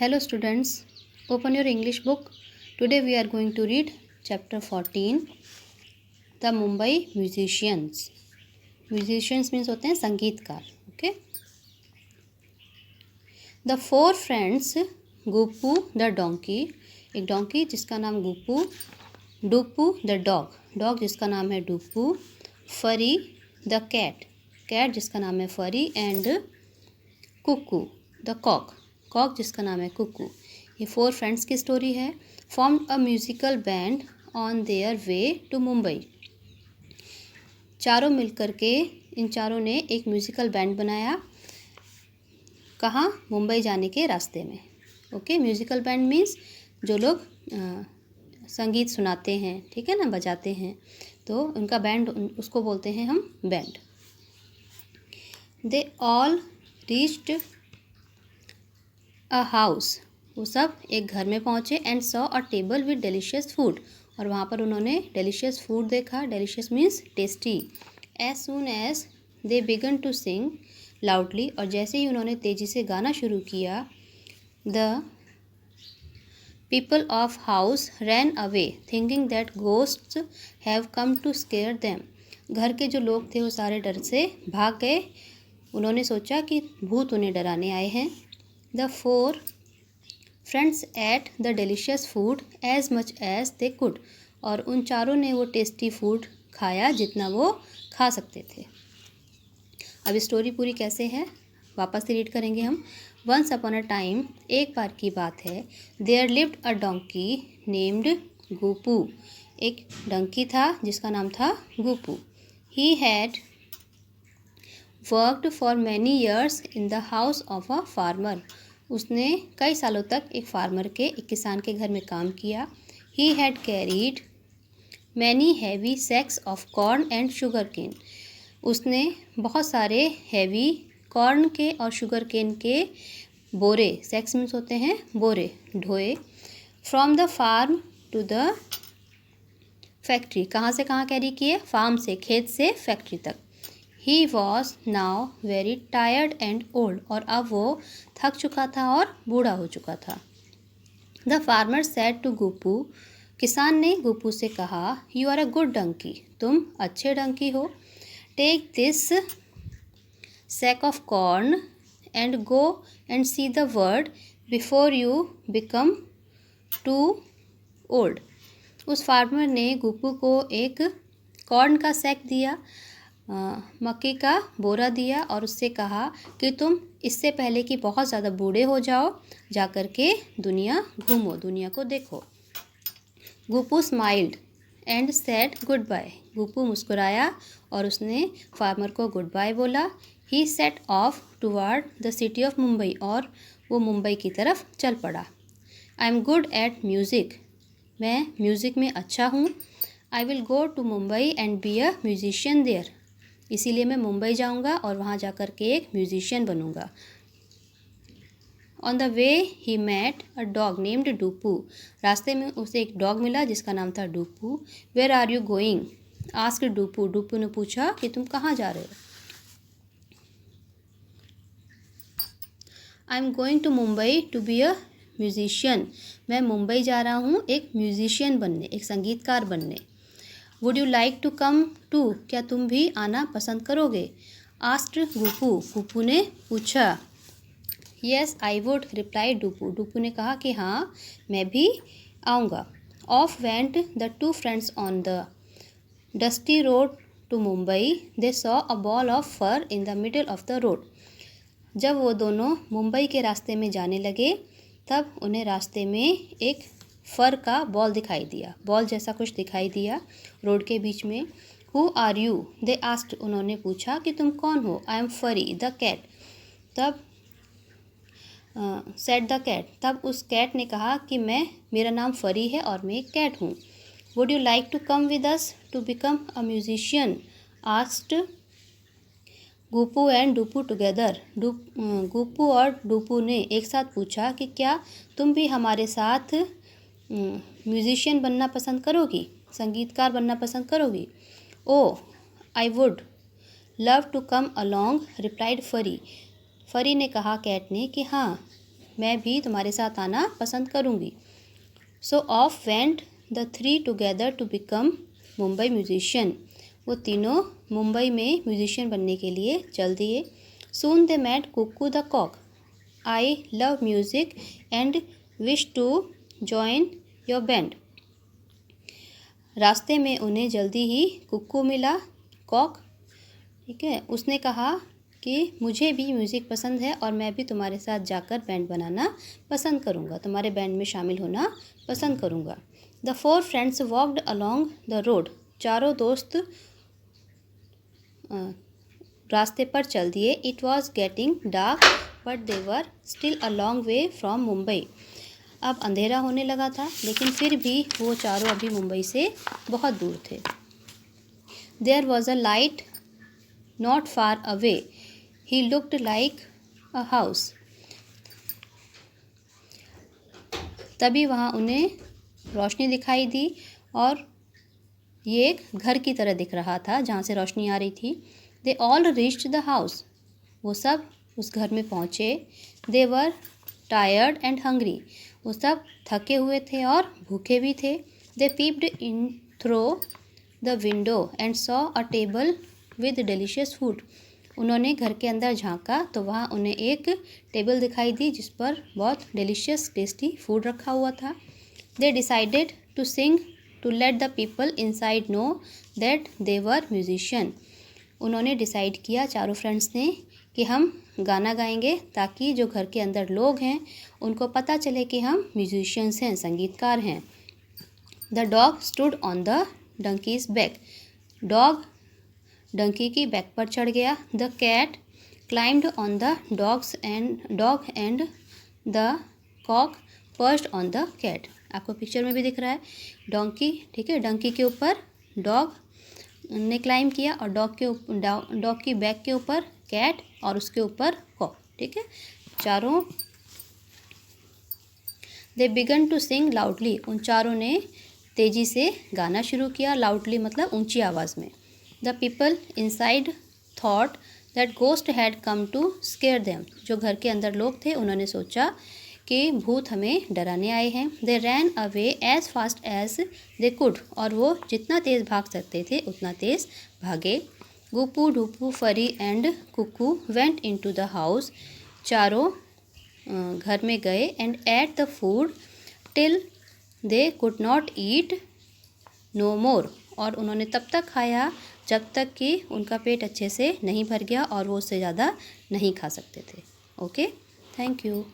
Hello students, open your English book. Today we are going to read chapter 14, The Mumbai Musicians. Musicians means होते हैं संगीतकार. Okay. The four friends, Gupu the donkey, एक donkey जिसका नाम Guppu, डुप्पू the dog जिसका नाम है डुप्पू, फरी the cat जिसका नाम है फरी, एंड कुक्कू the कॉक जिसका नाम है कुक्कू. ये 4 फ्रेंड्स की स्टोरी है. Formed a musical band on their way to Mumbai. चारों मिलकर के इन चारों ने एक म्यूजिकल बैंड बनाया. कहाँ? मुंबई जाने के रास्ते में. ओके. म्यूजिकल बैंड मीन्स जो लोग संगीत सुनाते हैं, ठीक है ना, बजाते हैं, तो उनका बैंड, उसको बोलते हैं हम band. They all reached a house. वो सब एक घर में पहुँचे. And saw a table with delicious food. और वहाँ पर उन्होंने डेलिशियस फूड देखा. Delicious means tasty. As soon as they began to sing loudly. और जैसे ही उन्होंने तेज़ी से गाना शुरू किया, the people of house ran away thinking that ghosts have come to scare them. घर के जो लोग थे वो सारे डर से भाग गए. उन्होंने सोचा कि भूत उन्हें डराने आए हैं. The 4 friends ate the delicious food as much as they could. और उन चारों ने वो टेस्टी फूड खाया जितना वो खा सकते थे. अब स्टोरी पूरी कैसे है वापस से रीड करेंगे हम. वंस अपॉन अ टाइम, एक बार की बात है, there lived a donkey named Guppu. एक डंकी था जिसका नाम था Guppu. He had worked for many years in the house of a farmer. उसने कई सालों तक एक किसान के घर में काम किया. He had carried many heavy sacks of corn and sugar cane. उसने बहुत सारे हैवी कॉर्न के और शुगर केन के बोरे, सैक्स मीन्स होते हैं बोरे, ढोए. From the farm to the factory. कहाँ से कहाँ कैरी किए? फार्म से, खेत से फैक्ट्री तक. He was now very tired and old. और अब वो थक चुका था और बूढ़ा हो चुका था. The farmer said to Guppu. किसान ने गुप्पू से कहा, You are a good donkey. तुम अच्छे डंकी हो. Take this sack of corn and go and see the world before you become too old. उस फार्मर ने गुप्पू को एक कॉर्न का सैक दिया, मक्के का बोरा दिया, और उससे कहा कि तुम इससे पहले कि बहुत ज़्यादा बूढ़े हो जाओ, जा कर के दुनिया घूमो, दुनिया को देखो. Guppu smiled and said goodbye. Guppu मुस्कुराया और उसने फार्मर को गुड बाय बोला. He set off toward the city of Mumbai. और वो मुंबई की तरफ चल पड़ा. I am good at music. मैं म्यूज़िक में अच्छा हूँ. I will go to Mumbai and be a musician there. इसीलिए मैं मुंबई जाऊंगा और वहाँ जाकर के एक म्यूजिशियन बनूंगा. On the way he met a dog named Duppu. रास्ते में उसे एक डॉग मिला जिसका नाम था Duppu. Where are you going? Asked Duppu. Duppu ने पूछा कि तुम कहाँ जा रहे हो? I am going to Mumbai to be a musician. मैं मुंबई जा रहा हूँ एक म्यूजिशियन बनने, एक संगीतकार बनने. Would you like to come too? क्या तुम भी आना पसंद करोगे? आस्क्ड गुप्पू. गुप्पू ने पूछा. Yes I would, reply Duppu. Duppu ने कहा कि हाँ, मैं भी आऊँगा. Off went the 2 friends on the dusty road to Mumbai. They saw a ball of fur in the middle of the road. जब वो दोनों मुंबई के रास्ते में जाने लगे, तब उन्हें रास्ते में एक फर का बॉल दिखाई दिया, बॉल जैसा कुछ दिखाई दिया रोड के बीच में. Who are you? They asked. उन्होंने पूछा कि तुम कौन हो? I am Furry the cat. तब सेड द कैट. तब उस कैट ने कहा कि मेरा नाम फरी है और मैं एक कैट हूँ. Would you like to come with us to become a musician? Asked Guppu and Duppu together. Guppu और डुप्पू ने एक साथ पूछा कि क्या तुम भी हमारे साथ म्यूजिशियन बनना पसंद करोगी, संगीतकार बनना पसंद करोगी? Oh I would love to come along, replied Furry. Furry ने कहा कैट ने कि हाँ, मैं भी तुम्हारे साथ आना पसंद करूँगी। So off went the three together to become Mumbai musician. वो तीनों मुंबई में म्यूजिशियन बनने के लिए चल दिए। Soon they met Kukku the cock. I love music and wish to join your band. रास्ते में उन्हें जल्दी ही कुक्कू मिला, कॉक, ठीक है। उसने कहा कि मुझे भी म्यूज़िक पसंद है और मैं भी तुम्हारे साथ जाकर बैंड बनाना पसंद करूँगा, तुम्हारे बैंड में शामिल होना पसंद करूँगा। The four friends walked along the road. चारों दोस्त रास्ते पर चल दिए। It was getting dark but they were still a long way from Mumbai. अब अंधेरा होने लगा था, लेकिन फिर भी वो चारों अभी मुंबई से बहुत दूर थे। There was a light not far away. He looked like a house. तभी वहाँ उन्हें रोशनी दिखाई दी और ये एक घर की तरह दिख रहा था जहाँ से रोशनी आ रही थी। They all reached the house. वो सब उस घर में पहुँचे। They were tired and hungry. वो सब थके हुए थे और भूखे भी थे। They peeped in through the window and saw a table with delicious food. उन्होंने घर के अंदर झांका तो वहाँ उन्हें एक टेबल दिखाई दी जिस पर बहुत डिलीशियस टेस्टी फूड रखा हुआ था। They decided to sing to let the people inside know that they were musician. उन्होंने डिसाइड किया, चारों फ्रेंड्स ने, कि हम गाना गाएंगे ताकि जो घर के अंदर लोग हैं उनको पता चले कि हम म्यूजिशियंस हैं, संगीतकार हैं। The dog stood on the donkey's back. Dog donkey की बैक पर चढ़ गया। The cat climbed on the dog and the cock perched on the cat. आपको पिक्चर में भी दिख रहा है डोंकी, ठीक है। डंकी के ऊपर डॉग ने क्लाइम किया और डॉग की बैक के ऊपर कैट और उसके ऊपर कॉक, ठीक है। चारों they began to sing loudly. उन चारों ने तेज़ी से गाना शुरू किया। लाउडली मतलब ऊंची आवाज़ में। The people inside thought that ghost had come to scare them. जो घर के अंदर लोग थे उन्होंने सोचा कि भूत हमें डराने आए हैं। They ran away as fast as they could. और वो जितना तेज़ भाग सकते थे उतना तेज़ भागे। Guppu Duppu Furry and Kukku went into the house. चारों घर में गए and ate the food till they could not eat no more. और उन्होंने तब तक खाया जब तक कि उनका पेट अच्छे से नहीं भर गया और वो उससे ज़्यादा नहीं खा सकते थे। Okay, thank you.